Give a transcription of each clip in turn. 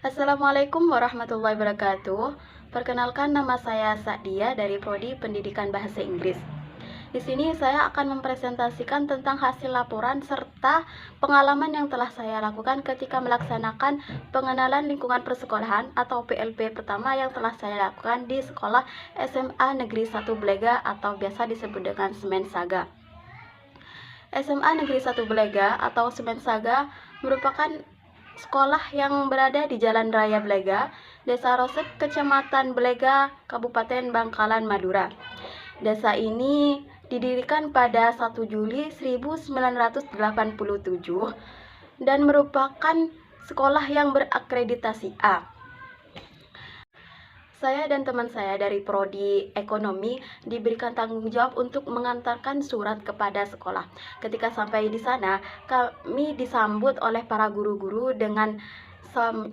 Assalamualaikum warahmatullahi wabarakatuh. Perkenalkan, nama saya Sadia dari Prodi Pendidikan Bahasa Inggris. Di sini saya akan mempresentasikan tentang hasil laporan serta pengalaman yang telah saya lakukan ketika melaksanakan pengenalan lingkungan persekolahan atau PLP pertama yang telah saya lakukan di sekolah SMA Negeri 1 Belega atau biasa disebut dengan Semen Saga. SMA Negeri 1 Belega atau Semen Saga merupakan sekolah yang berada di Jalan Raya Belega, Desa Rosep, Kecamatan Belega, Kabupaten Bangkalan, Madura. Desa ini didirikan pada 1 Juli 1987 dan merupakan sekolah yang berakreditasi A. Saya dan teman saya dari Prodi Ekonomi diberikan tanggung jawab untuk mengantarkan surat kepada sekolah. Ketika sampai di sana, kami disambut oleh para guru-guru dengan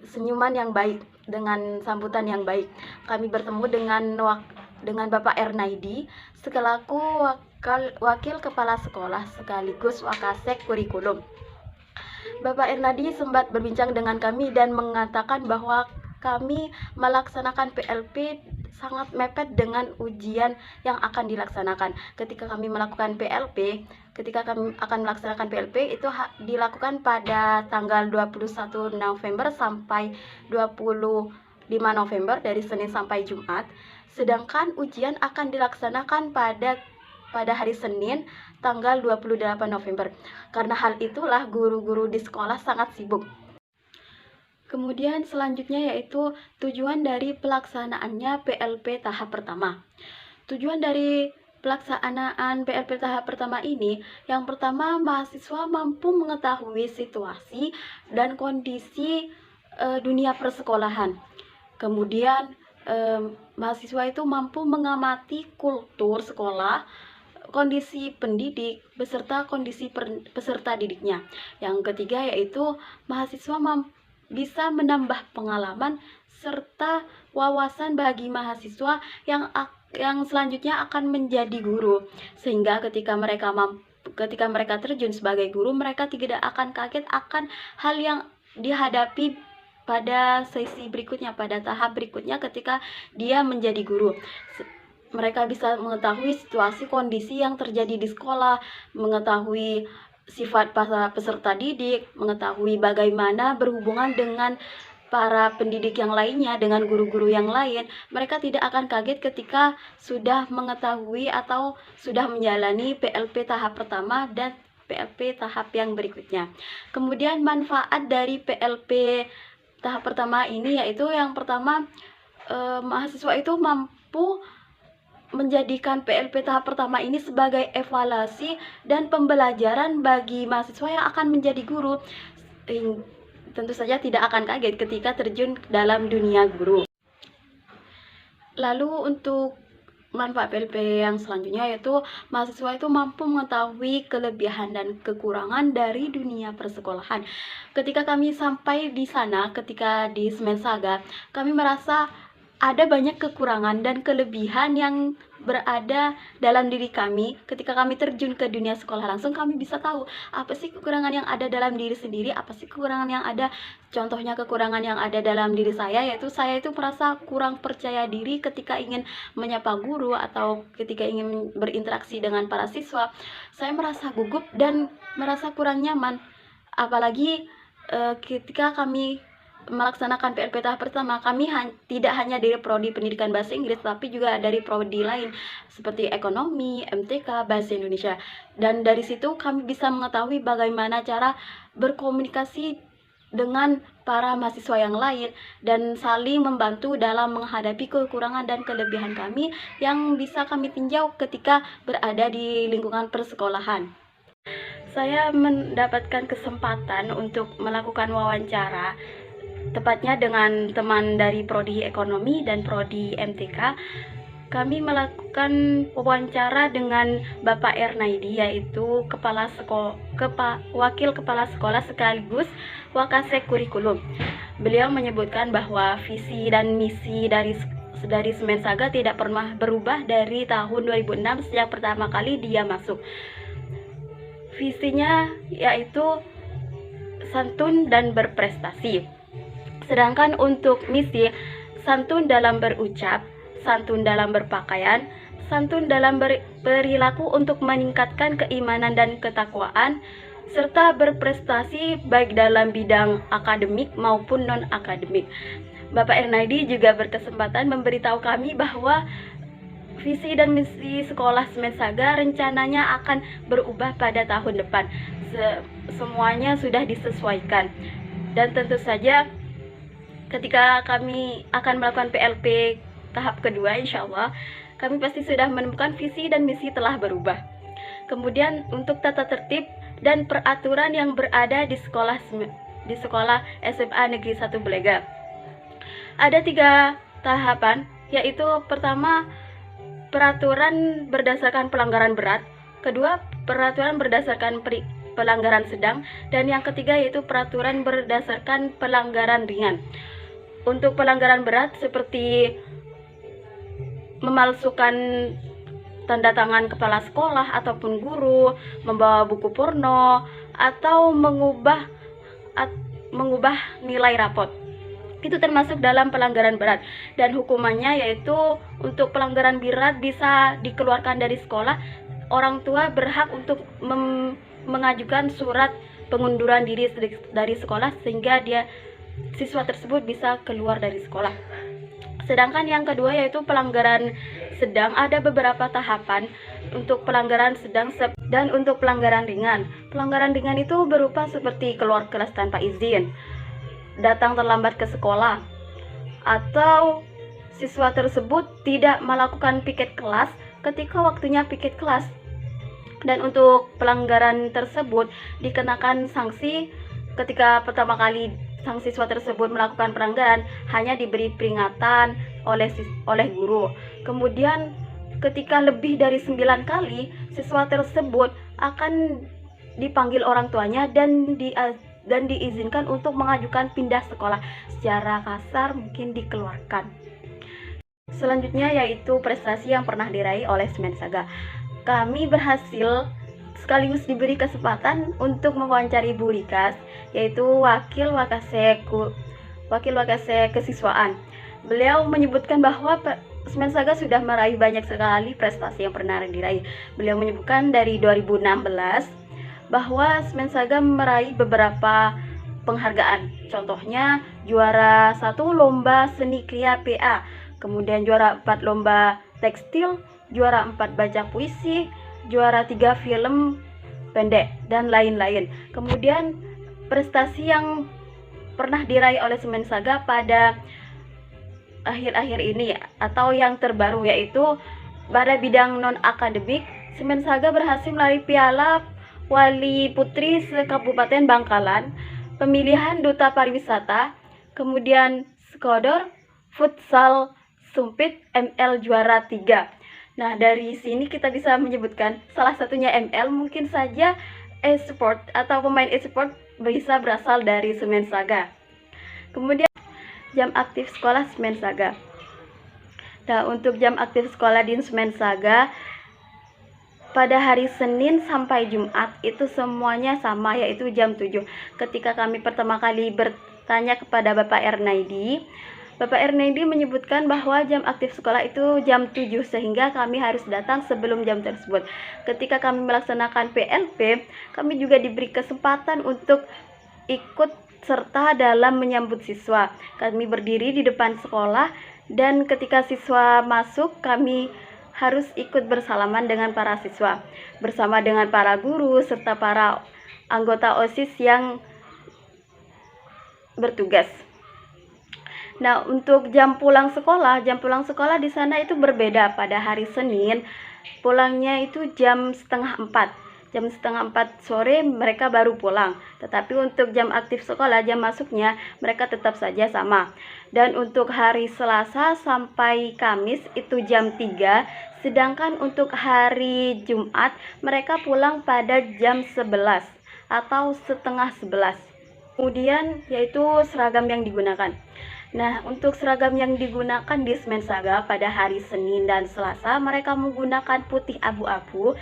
senyuman yang baik, dengan sambutan yang baik. Kami bertemu dengan Bapak Ernaidi selaku wakil kepala sekolah sekaligus wakasek kurikulum. Bapak Ernadi sempat berbincang dengan kami dan mengatakan bahwa kami melaksanakan PLP sangat mepet dengan ujian yang akan dilaksanakan. Ketika kami melaksanakan PLP itu dilakukan pada tanggal 21 November sampai 25 November dari Senin sampai Jumat. Sedangkan ujian akan dilaksanakan pada hari Senin tanggal 28 November. Karena hal itulah guru-guru di sekolah sangat sibuk. Kemudian selanjutnya yaitu tujuan dari pelaksanaannya PLP tahap pertama. Tujuan dari pelaksanaan PLP tahap pertama ini, yang pertama mahasiswa mampu mengetahui situasi dan kondisi dunia persekolahan. Kemudian mahasiswa itu mampu mengamati kultur sekolah, kondisi pendidik beserta kondisi peserta didiknya. Yang ketiga yaitu mahasiswa bisa menambah pengalaman serta wawasan bagi mahasiswa yang selanjutnya akan menjadi guru, sehingga ketika mereka terjun sebagai guru, mereka tidak akan kaget akan hal yang dihadapi pada sesi berikutnya, pada tahap berikutnya ketika dia menjadi guru. Mereka bisa mengetahui situasi kondisi yang terjadi di sekolah, mengetahui sifat para peserta didik, mengetahui bagaimana berhubungan dengan para pendidik yang lainnya, dengan guru-guru yang lain. Mereka tidak akan kaget ketika sudah mengetahui atau sudah menjalani PLP tahap pertama dan PLP tahap yang berikutnya. Kemudian manfaat dari PLP tahap pertama ini yaitu yang pertama, mahasiswa itu mampu menjadikan PLP tahap pertama ini sebagai evaluasi dan pembelajaran bagi mahasiswa yang akan menjadi guru. Tentu saja tidak akan kaget ketika terjun dalam dunia guru. Lalu untuk manfaat PLP yang selanjutnya yaitu mahasiswa itu mampu mengetahui kelebihan dan kekurangan dari dunia persekolahan. Ketika kami sampai di sana, ketika di Semen Saga, kami merasa ada banyak kekurangan dan kelebihan yang berada dalam diri kami. Ketika kami terjun ke dunia sekolah langsung, kami bisa tahu apa sih kekurangan yang ada dalam diri sendiri, apa sih kekurangan yang ada. Contohnya kekurangan yang ada dalam diri saya yaitu saya itu merasa kurang percaya diri ketika ingin menyapa guru atau ketika ingin berinteraksi dengan para siswa. Saya merasa gugup dan merasa kurang nyaman. Apalagi ketika kami melaksanakan PLP tahap pertama, kami tidak hanya dari Prodi Pendidikan Bahasa Inggris, tapi juga dari prodi lain seperti Ekonomi, MTK, Bahasa Indonesia. Dan dari situ kami bisa mengetahui bagaimana cara berkomunikasi dengan para mahasiswa yang lain dan saling membantu dalam menghadapi kekurangan dan kelebihan kami yang bisa kami tinjau ketika berada di lingkungan persekolahan. Saya mendapatkan kesempatan untuk melakukan wawancara, tepatnya dengan teman dari Prodi Ekonomi dan Prodi MTK. Kami melakukan wawancara dengan Bapak Ernaidi, yaitu wakil kepala sekolah sekaligus wakasek kurikulum. Beliau menyebutkan bahwa visi dan misi dari Semen Saga tidak pernah berubah dari tahun 2006 sejak pertama kali dia masuk. Visinya yaitu santun dan berprestasi. Sedangkan untuk misi, santun dalam berucap, santun dalam berpakaian, santun dalam perilaku untuk meningkatkan keimanan dan ketakwaan, serta berprestasi baik dalam bidang akademik maupun non-akademik. Bapak Ernaidi juga berkesempatan memberitahu kami bahwa visi dan misi sekolah Semen Saga rencananya akan berubah pada tahun depan. Semuanya sudah disesuaikan. Dan tentu saja ketika kami akan melakukan PLP tahap kedua, insya Allah kami pasti sudah menemukan visi dan misi telah berubah. Kemudian untuk tata tertib dan peraturan yang berada di sekolah SMA Negeri 1 Belega, ada 3 tahapan, yaitu pertama peraturan berdasarkan pelanggaran berat, kedua peraturan berdasarkan pelanggaran sedang, dan yang ketiga yaitu peraturan berdasarkan pelanggaran ringan. Untuk pelanggaran berat seperti memalsukan tanda tangan kepala sekolah ataupun guru, membawa buku porno, atau mengubah nilai rapot, itu termasuk dalam pelanggaran berat, dan hukumannya yaitu untuk pelanggaran berat bisa dikeluarkan dari sekolah. Orang tua berhak untuk mengajukan surat pengunduran diri dari sekolah sehingga siswa tersebut bisa keluar dari sekolah. Sedangkan yang kedua yaitu pelanggaran sedang, ada beberapa tahapan untuk pelanggaran sedang dan untuk pelanggaran ringan. Pelanggaran ringan itu berupa seperti keluar kelas tanpa izin, datang terlambat ke sekolah, atau siswa tersebut tidak melakukan piket kelas ketika waktunya piket kelas. Dan untuk pelanggaran tersebut dikenakan sanksi. Ketika pertama kali sang siswa tersebut melakukan pelanggaran, hanya diberi peringatan oleh guru. Kemudian ketika lebih dari 9 kali, siswa tersebut akan dipanggil orang tuanya dan diizinkan untuk mengajukan pindah sekolah. Secara kasar mungkin dikeluarkan. Selanjutnya yaitu prestasi yang pernah diraih oleh Semen Saga. Kami berhasil sekaligus diberi kesempatan untuk mewawancari Bu Rikas, yaitu Wakil Wakase Kesiswaan. Beliau menyebutkan bahwa Semen Saga sudah meraih banyak sekali prestasi yang pernah diraih. Beliau menyebutkan dari 2016 bahwa Semen Saga meraih beberapa penghargaan. Contohnya juara 1 lomba seni kriya PA, kemudian juara 4 lomba tekstil, juara 4 baca puisi, juara 3 film pendek, dan lain-lain. Kemudian prestasi yang pernah diraih oleh Semen Saga pada akhir-akhir ini atau yang terbaru yaitu pada bidang non-akademik, Semen Saga berhasil meraih Piala Wali Putri se-Kabupaten Bangkalan, pemilihan Duta Pariwisata, kemudian Skodor Futsal Sumpit ML juara 3. Nah, dari sini kita bisa menyebutkan salah satunya ML, mungkin saja e-sport atau pemain e-sport bisa berasal dari Semen Saga. Kemudian jam aktif sekolah Semen Saga. Nah, untuk jam aktif sekolah di Semen Saga pada hari Senin sampai Jumat itu semuanya sama, yaitu jam 7. Ketika kami pertama kali bertanya kepada Bapak Ernaidi, Bapak Ernaidi menyebutkan bahwa jam aktif sekolah itu jam 7, sehingga kami harus datang sebelum jam tersebut. Ketika kami melaksanakan PLP, kami juga diberi kesempatan untuk ikut serta dalam menyambut siswa. Kami berdiri di depan sekolah, dan ketika siswa masuk, kami harus ikut bersalaman dengan para siswa, bersama dengan para guru, serta para anggota OSIS yang bertugas. Nah, untuk jam pulang sekolah di sana itu berbeda. Pada hari Senin, pulangnya itu jam setengah 4. Jam setengah 4 sore mereka baru pulang. Tetapi untuk jam aktif sekolah, jam masuknya mereka tetap saja sama. Dan untuk hari Selasa sampai Kamis itu jam 3. Sedangkan untuk hari Jumat mereka pulang pada jam 11 atau setengah 11. Kemudian yaitu seragam yang digunakan. Nah, untuk seragam yang digunakan di Semen Saga pada hari Senin dan Selasa, mereka menggunakan putih abu-abu.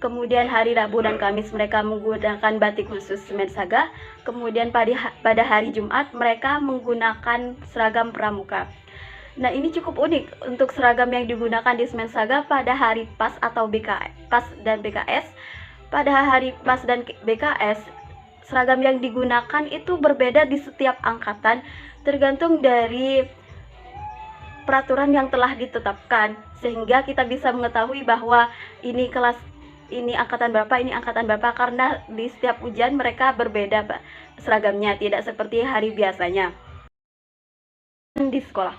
Kemudian hari Rabu dan Kamis mereka menggunakan batik khusus Semen Saga. Kemudian pada hari Jumat mereka menggunakan seragam pramuka. Nah, ini cukup unik untuk seragam yang digunakan di Semen Saga pada hari PAS atau PAS dan BKS. Pada hari PAS dan BKS, seragam yang digunakan itu berbeda di setiap angkatan, tergantung dari peraturan yang telah ditetapkan, sehingga kita bisa mengetahui bahwa ini angkatan berapa, karena di setiap ujian mereka berbeda seragamnya, tidak seperti hari biasanya di sekolah.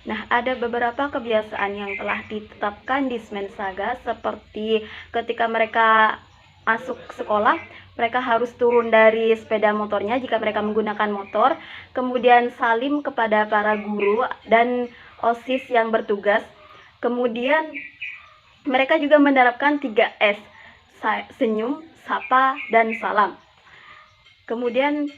Nah, ada beberapa kebiasaan yang telah ditetapkan di Semen Saga, seperti ketika mereka masuk sekolah, mereka harus turun dari sepeda motornya jika mereka menggunakan motor, kemudian salim kepada para guru dan OSIS yang bertugas. Kemudian mereka juga menerapkan 3S, senyum, sapa, dan salam. Kemudian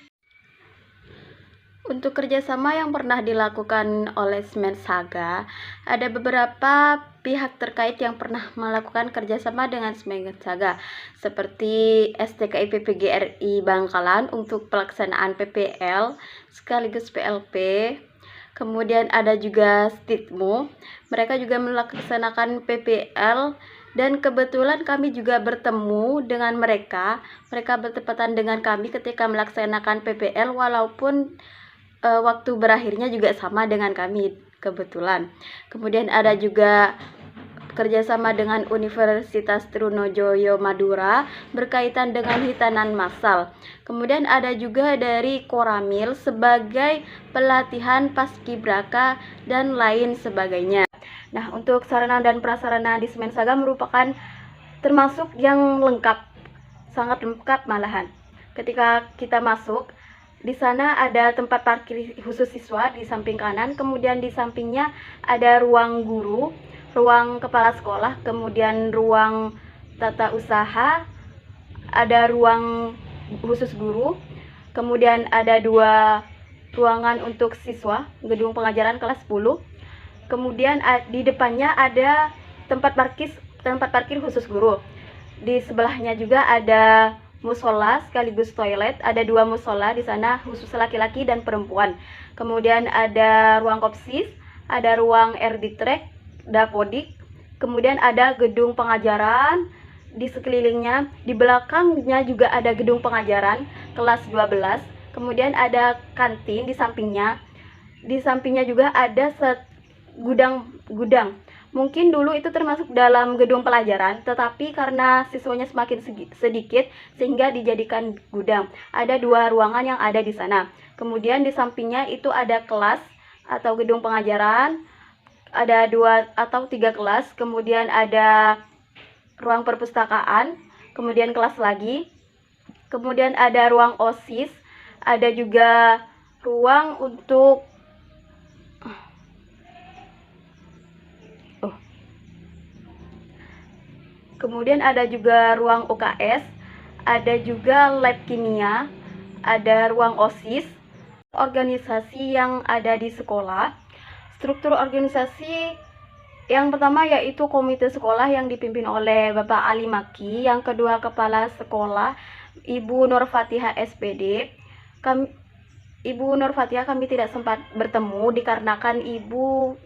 untuk kerjasama yang pernah dilakukan oleh Semen Saga, ada beberapa pihak terkait yang pernah melakukan kerjasama dengan Semen Saga, seperti STKI PPGRI Bangkalan untuk pelaksanaan PPL sekaligus PLP. Kemudian ada juga Stitmo, mereka juga melaksanakan PPL, dan kebetulan kami juga bertemu dengan mereka bertepatan dengan kami ketika melaksanakan PPL, walaupun waktu berakhirnya juga sama dengan kami kebetulan. Kemudian ada juga kerjasama dengan Universitas Trunojoyo Madura berkaitan dengan hitanan massal. Kemudian ada juga dari Koramil sebagai pelatihan paskibraka dan lain sebagainya. Nah, untuk sarana dan prasarana di Semen Saga merupakan termasuk yang lengkap, sangat lengkap malahan. Ketika kita masuk, di sana ada tempat parkir khusus siswa di samping kanan, kemudian di sampingnya ada ruang guru, ruang kepala sekolah, kemudian ruang tata usaha, ada ruang khusus guru, kemudian ada 2 ruangan untuk siswa, gedung pengajaran kelas 10. Kemudian di depannya ada tempat parkir khusus guru. Di sebelahnya juga ada musola sekaligus toilet, ada 2 musola di sana khusus laki-laki dan perempuan. Kemudian ada ruang kopsis, ada ruang RD-Track, Dapodik, kemudian ada gedung pengajaran di sekelilingnya, di belakangnya juga ada gedung pengajaran kelas 12, kemudian ada kantin di sampingnya juga ada gudang. Mungkin dulu itu termasuk dalam gedung pelajaran, tetapi karena siswanya semakin sedikit sehingga dijadikan gudang. Ada 2 ruangan yang ada di sana. Kemudian di sampingnya itu ada kelas atau gedung pengajaran, ada 2 atau 3 kelas, kemudian ada ruang perpustakaan, kemudian kelas lagi, kemudian ada ruang OSIS, ada juga ruang untuk kemudian ada juga ruang UKS, ada juga lab kimia, ada ruang OSIS, organisasi yang ada di sekolah. Struktur organisasi yang pertama yaitu komite sekolah yang dipimpin oleh Bapak Ali Maki, yang kedua kepala sekolah Ibu Nur Fatihah SPD. Ibu Nur Fatihah kami tidak sempat bertemu dikarenakan Ibu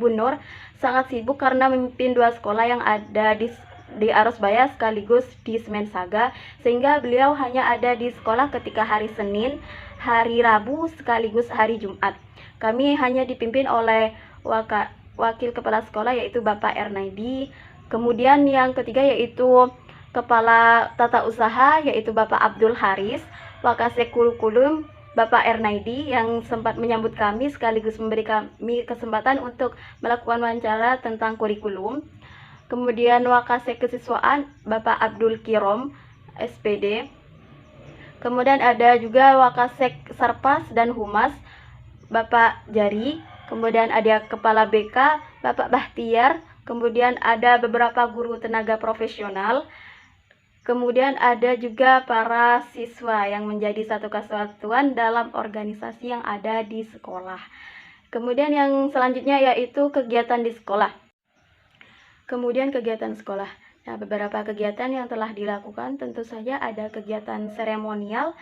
Nur sangat sibuk karena memimpin 2 sekolah yang ada di Arosbaya sekaligus di Semen Saga, sehingga beliau hanya ada di sekolah ketika hari Senin, hari Rabu sekaligus hari Jumat. Kami hanya dipimpin oleh wakil kepala sekolah yaitu Bapak Ernaidi. Kemudian yang ketiga yaitu kepala tata usaha yaitu Bapak Abdul Haris, Wakasek Kurikulum Bapak Ernaidi yang sempat menyambut kami sekaligus memberi kami kesempatan untuk melakukan wawancara tentang kurikulum. Kemudian Wakasek Kesiswaan Bapak Abdul Kirom SPD. Kemudian ada juga Wakasek Sarpas dan Humas Bapak Jari. Kemudian ada Kepala BK Bapak Bahtiar. Kemudian ada beberapa guru tenaga profesional. Kemudian ada juga para siswa yang menjadi satu kesatuan dalam organisasi yang ada di sekolah. Kemudian yang selanjutnya yaitu kegiatan di sekolah. Kemudian kegiatan sekolah. Nah, beberapa kegiatan yang telah dilakukan tentu saja ada kegiatan seremonial.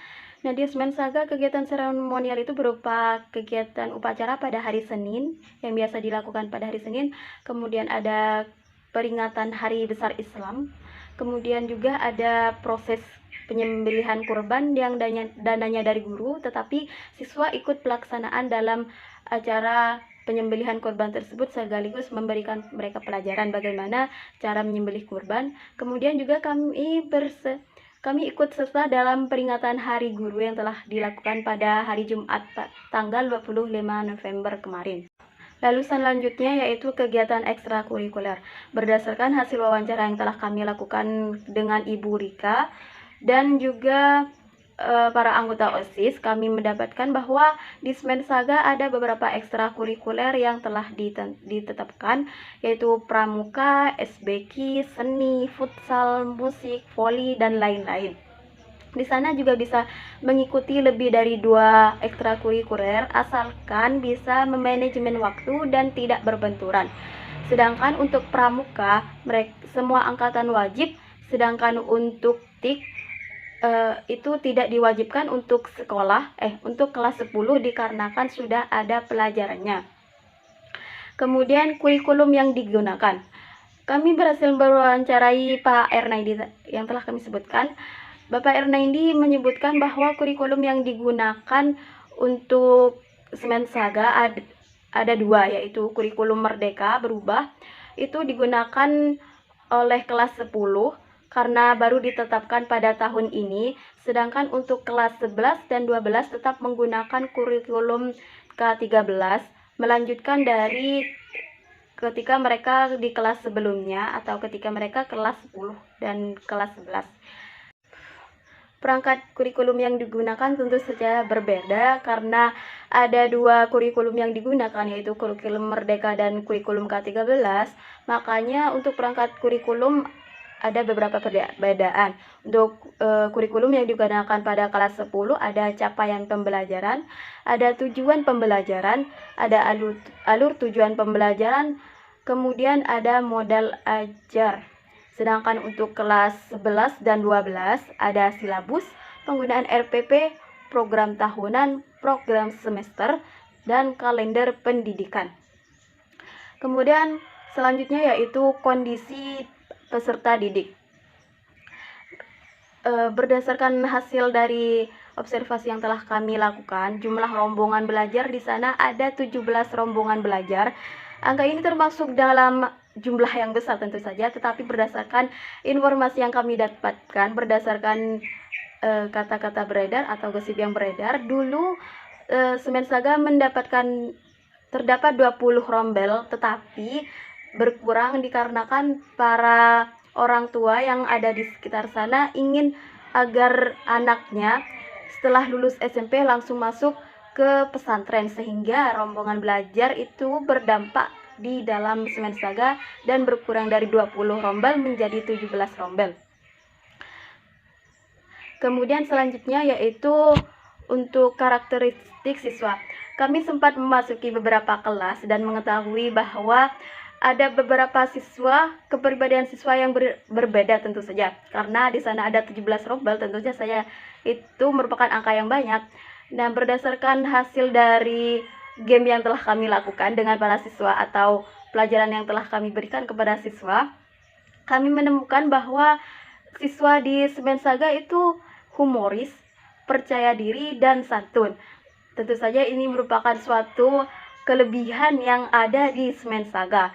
Nah, di Semen Saga kegiatan seremonial itu berupa kegiatan upacara pada hari Senin yang biasa dilakukan pada hari Senin. Kemudian ada peringatan Hari Besar Islam. Kemudian juga ada proses penyembelihan kurban yang dananya dari guru, tetapi siswa ikut pelaksanaan dalam acara penyembelihan kurban tersebut sekaligus memberikan mereka pelajaran bagaimana cara menyembelih kurban. Kemudian juga kami ikut serta dalam peringatan Hari Guru yang telah dilakukan pada hari Jumat tanggal 25 November kemarin. Lalu selanjutnya yaitu kegiatan ekstrakurikuler. Berdasarkan hasil wawancara yang telah kami lakukan dengan Ibu Rika dan juga para anggota OSIS, kami mendapatkan bahwa di Semen Saga ada beberapa ekstrakurikuler yang telah ditetapkan, yaitu pramuka, SBK, seni, futsal, musik, voli, dan lain-lain. Di sana juga bisa mengikuti lebih dari 2 ekstrakurikuler asalkan bisa memanajemen waktu dan tidak berbenturan. Sedangkan untuk pramuka, semua angkatan wajib, sedangkan untuk TIK itu tidak diwajibkan untuk untuk kelas 10 dikarenakan sudah ada pelajarannya. Kemudian kurikulum yang digunakan. Kami berhasil mewawancarai Pak Ernaidi yang telah kami sebutkan. Bapak Ernaidi menyebutkan bahwa kurikulum yang digunakan untuk Semen Saga ada 2, yaitu kurikulum Merdeka berubah. Itu digunakan oleh kelas 10 karena baru ditetapkan pada tahun ini, sedangkan untuk kelas 11 dan 12 tetap menggunakan kurikulum K13, melanjutkan dari ketika mereka di kelas sebelumnya atau ketika mereka kelas 10 dan kelas 11. Perangkat kurikulum yang digunakan tentu saja berbeda karena ada 2 kurikulum yang digunakan, yaitu kurikulum Merdeka dan kurikulum K13. Makanya untuk perangkat kurikulum ada beberapa perbedaan. Untuk kurikulum yang digunakan pada kelas 10 ada capaian pembelajaran, ada tujuan pembelajaran, ada alur tujuan pembelajaran, kemudian ada modal ajar. Sedangkan untuk kelas 11 dan 12 ada silabus, penggunaan RPP, program tahunan, program semester, dan kalender pendidikan. Kemudian selanjutnya yaitu kondisi peserta didik. Berdasarkan hasil dari observasi yang telah kami lakukan, jumlah rombongan belajar di sana ada 17 rombongan belajar. Angka ini termasuk dalam jumlah yang besar tentu saja, tetapi berdasarkan informasi yang kami dapatkan, berdasarkan kata-kata beredar atau gosip yang beredar, dulu Semen Saga terdapat 20 rombel, tetapi berkurang dikarenakan para orang tua yang ada di sekitar sana ingin agar anaknya setelah lulus SMP langsung masuk ke pesantren, sehingga rombongan belajar itu berdampak di dalam Semen Saga dan berkurang dari 20 rombel menjadi 17 rombel. Kemudian selanjutnya yaitu untuk karakteristik siswa. Kami sempat memasuki beberapa kelas dan mengetahui bahwa ada beberapa siswa, kepribadian siswa yang berbeda tentu saja. Karena di sana ada 17 rombel, tentu saja itu merupakan angka yang banyak. Dan berdasarkan hasil dari game yang telah kami lakukan dengan para siswa atau pelajaran yang telah kami berikan kepada siswa, kami menemukan bahwa siswa di Semen Saga itu humoris, percaya diri, dan santun. Tentu saja ini merupakan suatu kelebihan yang ada di Semen Saga.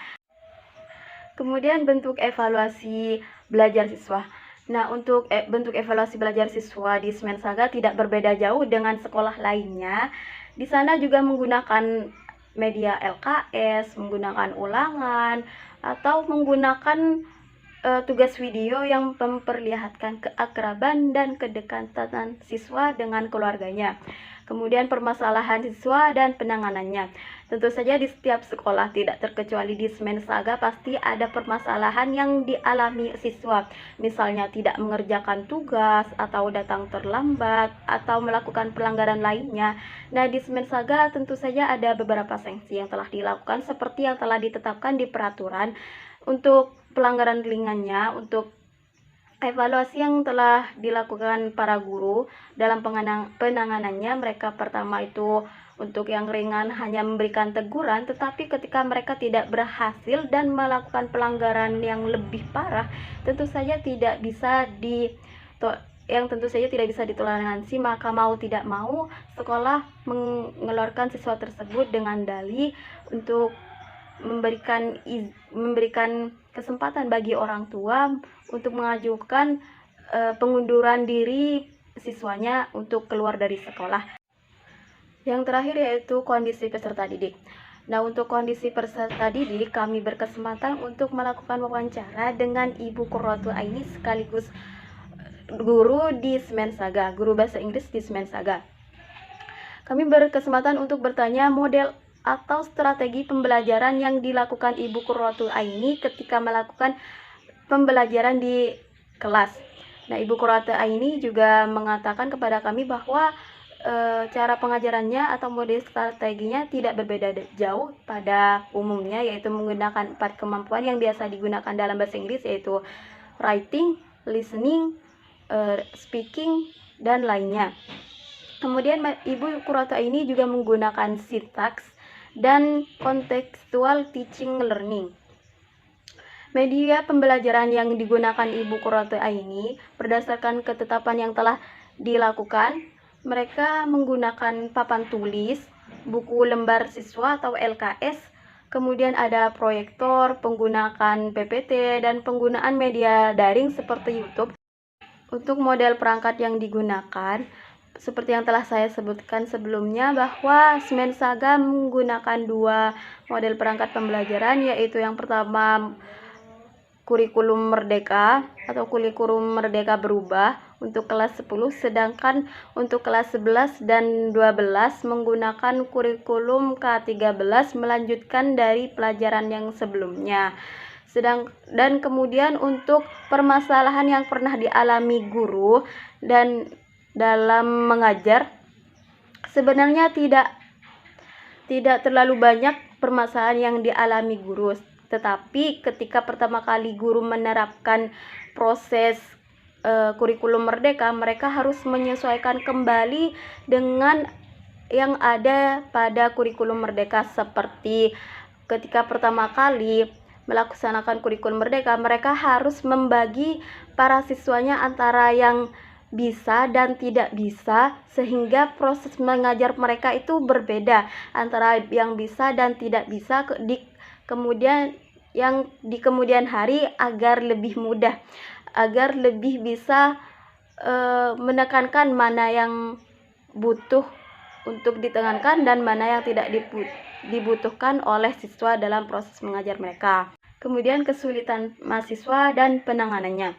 Kemudian bentuk evaluasi belajar siswa. Nah, untuk bentuk evaluasi belajar siswa di Semen Saga tidak berbeda jauh dengan sekolah lainnya. Di sana juga menggunakan media LKS, menggunakan ulangan, atau menggunakan tugas video yang memperlihatkan keakraban dan kedekatan siswa dengan keluarganya. Kemudian permasalahan siswa dan penanganannya. Tentu saja di setiap sekolah, tidak terkecuali di Semen Saga, pasti ada permasalahan yang dialami siswa. Misalnya tidak mengerjakan tugas, atau datang terlambat, atau melakukan pelanggaran lainnya. Nah, di Semen Saga tentu saja ada beberapa sanksi yang telah dilakukan seperti yang telah ditetapkan di peraturan untuk pelanggaran ringannya, untuk evaluasi yang telah dilakukan para guru dalam penanganannya, mereka pertama itu untuk yang ringan hanya memberikan teguran, tetapi ketika mereka tidak berhasil dan melakukan pelanggaran yang lebih parah, tentu saja tidak bisa ditoleransi, maka mau tidak mau sekolah mengeluarkan siswa tersebut dengan dalih untuk memberikan kesempatan bagi orang tua untuk mengajukan pengunduran diri siswanya untuk keluar dari sekolah. Yang terakhir yaitu kondisi peserta didik. Nah, untuk kondisi peserta didik, kami berkesempatan untuk melakukan wawancara dengan Ibu Qurratul Aini sekaligus guru di Semensaga, guru bahasa Inggris di Semensaga. Kami berkesempatan untuk bertanya model atau strategi pembelajaran yang dilakukan Ibu Qurratul Aini ketika melakukan pembelajaran di kelas. Nah, Ibu Qurratul Aini juga mengatakan kepada kami bahwa cara pengajarannya atau model strateginya tidak berbeda jauh pada umumnya, yaitu menggunakan 4 kemampuan yang biasa digunakan dalam bahasa Inggris, yaitu writing, listening, speaking, dan lainnya. Kemudian Ibu Qurratul Aini juga menggunakan syntax dan contextual teaching learning. Media pembelajaran yang digunakan Ibu Qurratul Aini berdasarkan ketetapan yang telah dilakukan, mereka menggunakan papan tulis, buku lembar siswa atau LKS, kemudian ada proyektor, penggunaan PPT, dan penggunaan media daring seperti YouTube. Untuk model perangkat yang digunakan, seperti yang telah saya sebutkan sebelumnya, bahwa Semensaga menggunakan 2 model perangkat pembelajaran, yaitu yang pertama kurikulum merdeka atau kurikulum merdeka berubah untuk kelas 10, sedangkan untuk kelas 11 dan 12 menggunakan kurikulum K13 melanjutkan dari pelajaran yang sebelumnya. Dan kemudian untuk permasalahan yang pernah dialami guru dan dalam mengajar, sebenarnya tidak terlalu banyak permasalahan yang dialami guru, tetapi ketika pertama kali guru menerapkan proses kurikulum merdeka, mereka harus menyesuaikan kembali dengan yang ada pada kurikulum merdeka. Seperti ketika pertama kali melaksanakan kurikulum merdeka, mereka harus membagi para siswanya antara yang bisa dan tidak bisa, sehingga proses mengajar mereka itu berbeda antara yang bisa dan tidak bisa di kemudian hari, agar lebih mudah, agar lebih bisa menekankan mana yang butuh untuk ditekankan dan mana yang tidak dibutuhkan oleh siswa dalam proses mengajar mereka. Kemudian kesulitan mahasiswa dan penanganannya.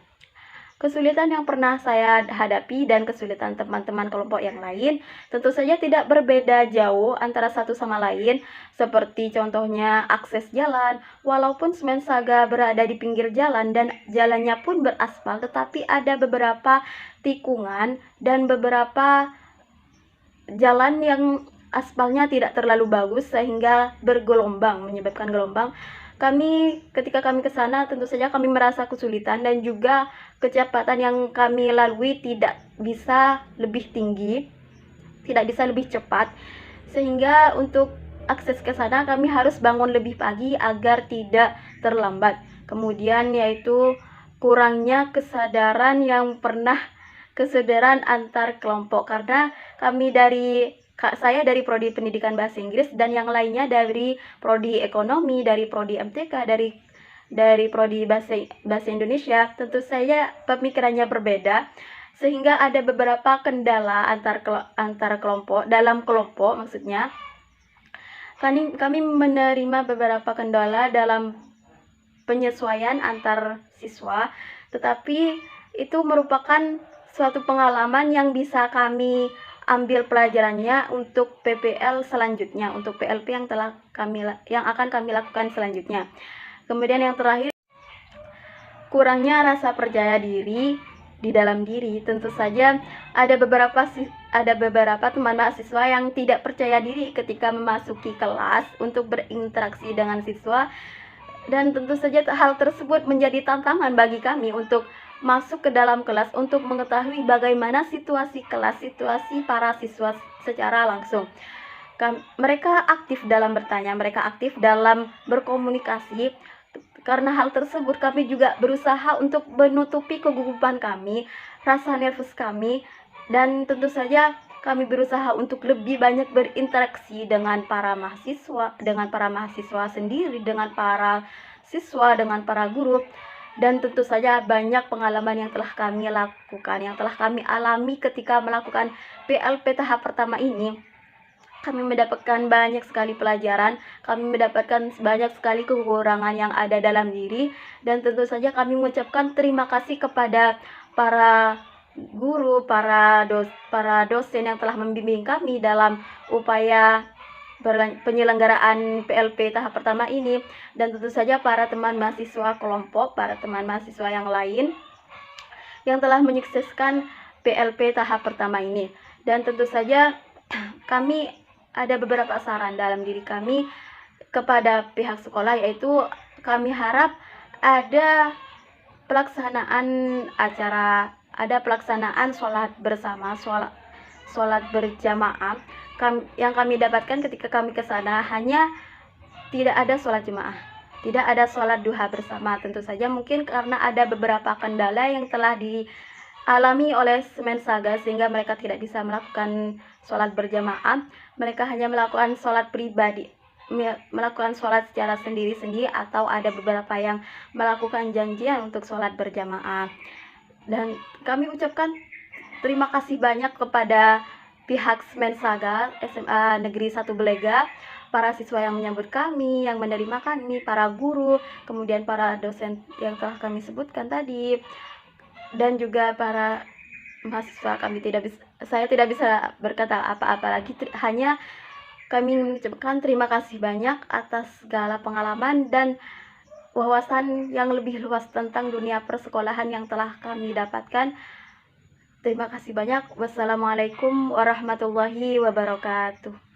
Kesulitan yang pernah saya hadapi dan kesulitan teman-teman kelompok yang lain tentu saja tidak berbeda jauh antara satu sama lain, seperti contohnya akses jalan. Walaupun Semensaga berada di pinggir jalan dan jalannya pun beraspal, tetapi ada beberapa tikungan dan beberapa jalan yang aspalnya tidak terlalu bagus sehingga bergelombang, menyebabkan gelombang. Ketika kami ke sana, tentu saja kami merasa kesulitan dan juga kecepatan yang kami lalui tidak bisa lebih tinggi, tidak bisa lebih cepat, sehingga untuk akses ke sana kami harus bangun lebih pagi agar tidak terlambat. Kemudian yaitu kurangnya kesadaran antar kelompok, karena saya dari prodi pendidikan bahasa Inggris dan yang lainnya dari prodi ekonomi, dari prodi MTK, dari prodi bahasa Indonesia. Tentu saja pemikirannya berbeda, sehingga ada beberapa kendala antar kelompok, dalam kelompok maksudnya. Kami menerima beberapa kendala dalam penyesuaian antar siswa, tetapi itu merupakan suatu pengalaman yang bisa kami ambil pelajarannya untuk PPL selanjutnya, untuk PLP yang akan kami lakukan selanjutnya. Kemudian yang terakhir, kurangnya rasa percaya diri di dalam diri. Tentu saja ada beberapa teman mahasiswa yang tidak percaya diri ketika memasuki kelas untuk berinteraksi dengan siswa. Dan tentu saja hal tersebut menjadi tantangan bagi kami untuk masuk ke dalam kelas untuk mengetahui bagaimana situasi kelas, situasi para siswa secara langsung. Mereka aktif dalam bertanya, mereka aktif dalam berkomunikasi. Karena hal tersebut kami juga berusaha untuk menutupi kegugupan kami, rasa nervous kami, dan tentu saja kami berusaha untuk lebih banyak berinteraksi dengan para mahasiswa sendiri, dengan para siswa, dengan para guru. Dan tentu saja banyak pengalaman yang telah kami lakukan, yang telah kami alami ketika melakukan PLP tahap pertama ini. Kami mendapatkan banyak sekali pelajaran, kami mendapatkan banyak sekali kekurangan yang ada dalam diri, dan tentu saja kami mengucapkan terima kasih kepada para guru, para dosen yang telah membimbing kami dalam upaya penyelenggaraan PLP tahap pertama ini, dan tentu saja para teman mahasiswa kelompok, para teman mahasiswa yang lain yang telah menyukseskan PLP tahap pertama ini. Dan tentu saja kami ada beberapa saran dalam diri kami kepada pihak sekolah, yaitu kami harap ada pelaksanaan sholat bersama, sholat berjamaah. Yang kami dapatkan ketika kami ke sana hanya tidak ada sholat jemaah, tidak ada sholat duha bersama. Tentu saja mungkin karena ada beberapa kendala yang telah dialami oleh Semensaga sehingga mereka tidak bisa melakukan sholat berjamaah. Mereka hanya melakukan sholat pribadi, melakukan sholat secara sendiri-sendiri, atau ada beberapa yang melakukan janjian untuk sholat berjamaah. Dan kami ucapkan terima kasih banyak kepada pihak Semensaga SMA Negeri 1 Belega, para siswa yang menyambut kami, yang menerima kami, para guru, kemudian para dosen yang telah kami sebutkan tadi, dan juga para mahasiswa. Saya tidak bisa berkata apa-apa lagi, hanya kami mengucapkan terima kasih banyak atas segala pengalaman dan wawasan yang lebih luas tentang dunia persekolahan yang telah kami dapatkan. Terima kasih banyak. Wassalamualaikum warahmatullahi wabarakatuh.